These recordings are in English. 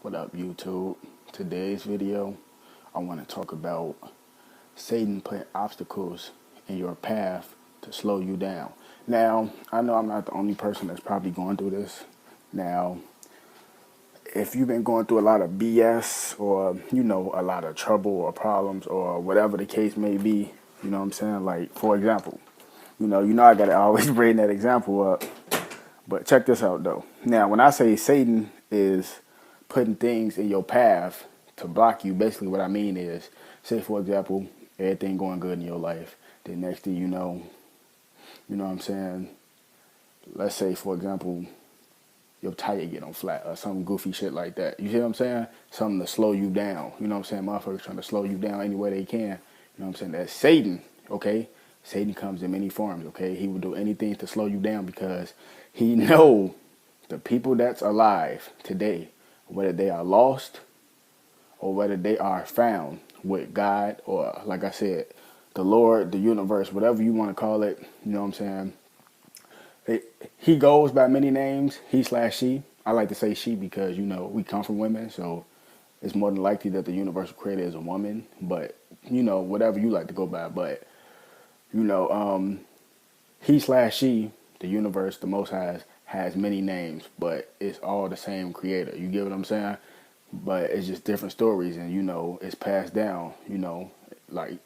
What up, YouTube? Today's video, I want to talk about Satan putting obstacles in your path to slow you down. Now, I know I'm not the only person that's probably going through this. Now, if you've been going through a lot of BS or, a lot of trouble or problems or whatever the case may be, you know what I'm saying? Like, for example, I got to always bring that example up. But check this out, though. Now, when I say Satan is putting things in your path to block you, basically what I mean is, say, for example, everything going good in your life. Then next thing you know what I'm saying? Let's say, for example, your tire get on flat or some goofy shit like that. You see what I'm saying? Something to slow you down. You know what I'm saying? Motherfuckers trying to slow you down any way they can. You know what I'm saying? That's Satan, okay? Satan comes in many forms, okay? He will do anything to slow you down because he know the people that's alive today, whether they are lost or whether they are found with God or, like I said, the Lord, the universe, whatever you want to call it, you know what I'm saying? He goes by many names, he/she. I like to say she because, we come from women, so it's more than likely that the universal creator is a woman. But, whatever you like to go by. But, you know, um, he/she, the universe, the Most High, has many names, but it's all the same creator. You get what I'm saying? But it's just different stories, and, it's passed down, like,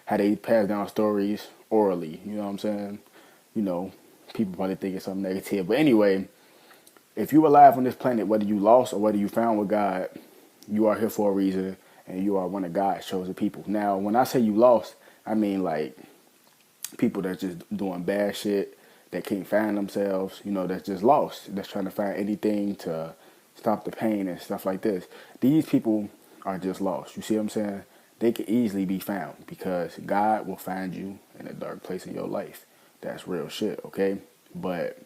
how they pass down stories orally. You know what I'm saying? You know, people probably think it's something negative. But anyway, if you're alive on this planet, whether you lost or whether you found with God, you are here for a reason, and you are one of God's chosen people. Now, when I say you lost, I mean like people that's just doing bad shit, that can't find themselves, that's just lost, that's trying to find anything to stop the pain and stuff like this. These people are just lost. You see what I'm saying? They can easily be found because God will find you in a dark place in your life. That's real shit, okay? But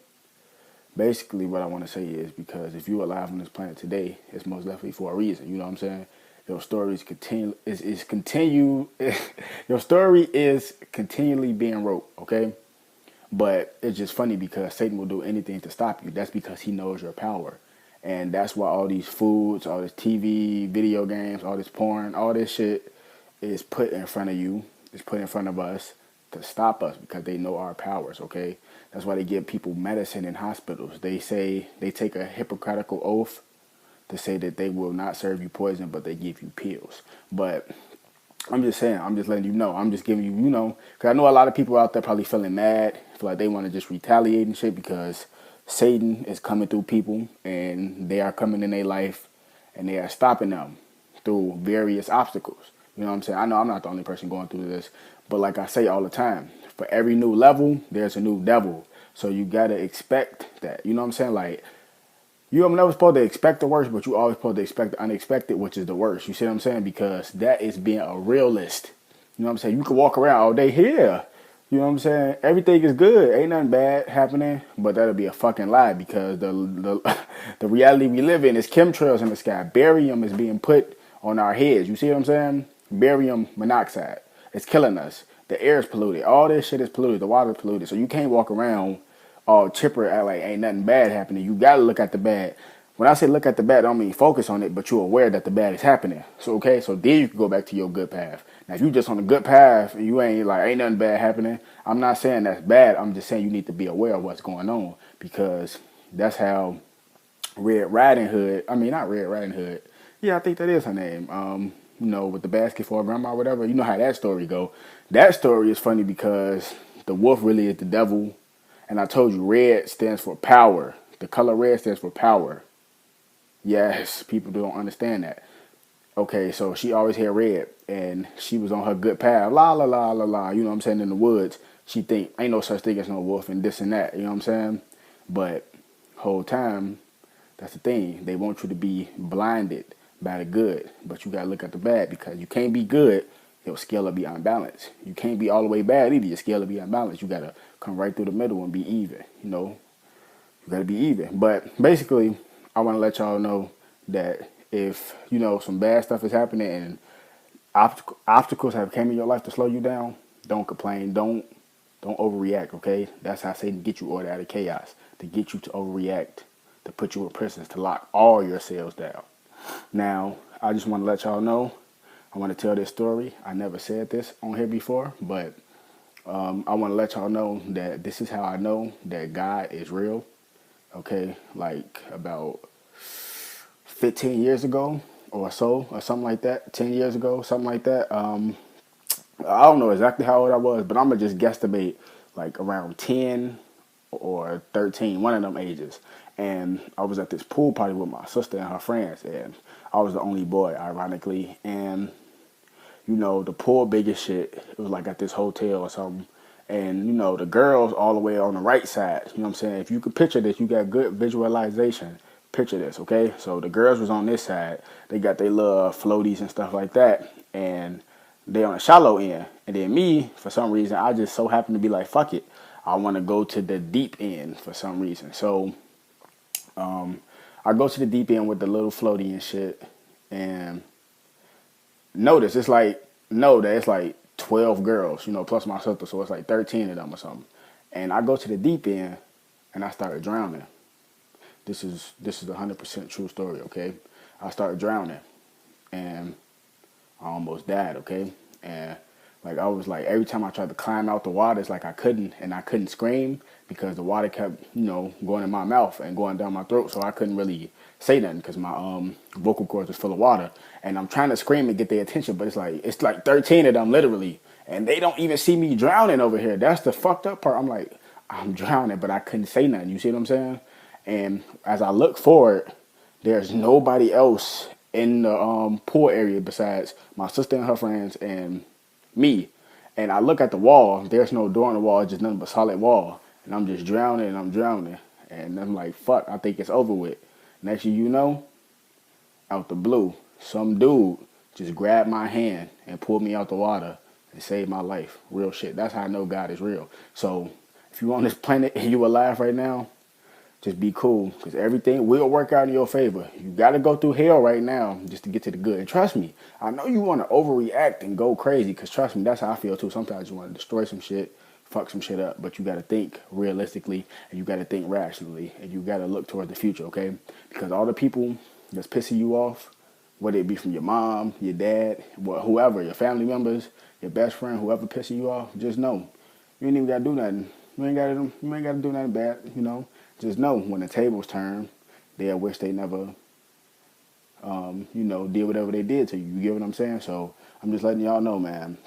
basically what I want to say is because if you're alive on this planet today, it's most definitely for a reason. You know what I'm saying? Your story is continue your story is continually being wrote, okay? But it's just funny because Satan will do anything to stop you. That's because he knows your power. And that's why all these foods, all this TV, video games, all this porn, all this shit is put in front of you, is put in front of us to stop us because they know our powers, okay? That's why they give people medicine in hospitals. They say they take a Hippocratical oath to say that they will not serve you poison, but they give you pills. But I'm just saying, I'm just letting you know. I'm just giving you, because I know a lot of people out there probably feeling mad, feel like they want to just retaliate and shit because Satan is coming through people and they are coming in their life and they are stopping them through various obstacles. You know what I'm saying? I know I'm not the only person going through this, but like I say all the time, for every new level, there's a new devil. So you got to expect that. You know what I'm saying? Like, you are never supposed to expect the worst, but you always supposed to expect the unexpected, which is the worst. You see what I'm saying? Because that is being a realist. You know what I'm saying? You can walk around all day here. You know what I'm saying? Everything is good. Ain't nothing bad happening, but that'll be a fucking lie because the the reality we live in is chemtrails in the sky. Barium is being put on our heads. You see what I'm saying? Barium monoxide. It's killing us. The air is polluted. All this shit is polluted. The water is polluted. So you can't walk around all chipper, act like ain't nothing bad happening. You gotta look at the bad. When I say look at the bad, I don't mean focus on it, but you're aware that the bad is happening. So okay, so then you can go back to your good path. Now if you just on a good path and you ain't nothing bad happening, I'm not saying that's bad. I'm just saying you need to be aware of what's going on because that's how Red Riding Hood. I mean not Red Riding Hood. Yeah, I think that is her name. With the basket for her grandma or whatever. You know how that story go. That story is funny because the wolf really is the devil. And I told you, red stands for power. The color red stands for power. Yes, people don't understand that. Okay, so she always had red, and she was on her good path. La la la la la. You know what I'm saying? In the woods, she think ain't no such thing as no wolf and this and that. You know what I'm saying? But whole time, that's the thing. They want you to be blinded by the good, but you gotta look at the bad because you can't be good. Your scale will be unbalanced. You can't be all the way bad either. Your scale will be unbalanced. You gotta come right through the middle and be even. You gotta be even. But basically, I want to let y'all know that if some bad stuff is happening and obstacles have came in your life to slow you down, don't complain. Don't overreact. Okay, that's how Satan get you order out of chaos to get you to overreact to put you in prisons, to lock all your cells down. Now, I just want to let y'all know, I want to tell this story. I never said this on here before, but I want to let y'all know that this is how I know that God is real. Okay, like about 15 years ago or so, or something like that, 10 years ago, something like that. I don't know exactly how old I was, but I'm going to just guesstimate like around 10 or 13, one of them ages. And I was at this pool party with my sister and her friends, and I was the only boy, ironically. And, you know, the pool big as shit. It was like at this hotel or something. And, you know, the girls all the way on the right side. You know what I'm saying? If you could picture this, you got good visualization. Picture this, okay? So the girls was on this side. They got their little floaties and stuff like that. And they on a shallow end. And then me, for some reason, I just so happened to be like, fuck it. I want to go to the deep end for some reason. So I go to the deep end with the little floaty and shit. And notice, it's like, know that it's like 12 girls, you know, plus my sister. So it's like 13 of them or something. And I go to the deep end and I started drowning. This is 100% true story, okay? I started drowning and I almost died, okay? And like I was like, every time I tried to climb out the water, it's like I couldn't scream because the water kept, you know, going in my mouth and going down my throat, so I couldn't really say nothing because my vocal cords was full of water. And I'm trying to scream and get their attention, but it's like 13 of them literally, and they don't even see me drowning over here. That's the fucked up part. I'm like, I'm drowning, but I couldn't say nothing. You see what I'm saying? And as I look forward, there's nobody else in the pool area besides my sister and her friends and me. And I look at the wall. There's no door on the wall. It's just nothing but solid wall. And I'm just drowning and I'm drowning. And I'm like, fuck, I think it's over with. Next thing you know, out the blue, some dude just grabbed my hand and pulled me out the water and saved my life. Real shit. That's how I know God is real. So if you're on this planet and you alive right now, just be cool, because everything will work out in your favor. You got to go through hell right now just to get to the good. And trust me, I know you want to overreact and go crazy, because trust me, that's how I feel too. Sometimes you want to destroy some shit, fuck some shit up, but you got to think realistically, and you got to think rationally, and you got to look toward the future, okay? Because all the people that's pissing you off, whether it be from your mom, your dad, whoever, your family members, your best friend, whoever pissing you off, just know you ain't even got to do nothing. You ain't got to do nothing bad, you know? Just know when the tables turn, they'll wish they never, you know, did whatever they did to you. You get what I'm saying? So I'm just letting y'all know, man.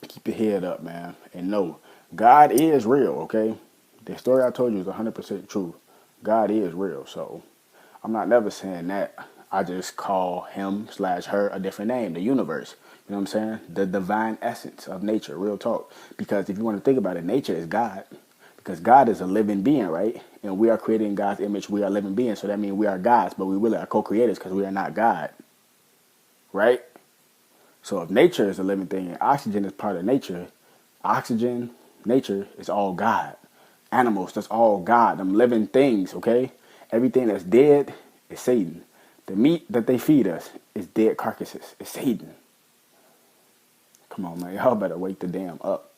Keep your head up, man. And know, God is real, okay? The story I told you is 100% true. God is real. So I'm not never saying that. I just call him/her a different name, the universe. You know what I'm saying? The divine essence of nature, real talk. Because if you want to think about it, nature is God. Because God is a living being, right? And we are created in God's image. We are living beings. So that means we are gods, but we really are co-creators because we are not God. Right? So if nature is a living thing and oxygen is part of nature, oxygen, nature is all God. Animals, that's all God. Them living things, okay? Everything that's dead is Satan. The meat that they feed us is dead carcasses. It's Satan. Come on, man. Y'all better wake the damn up.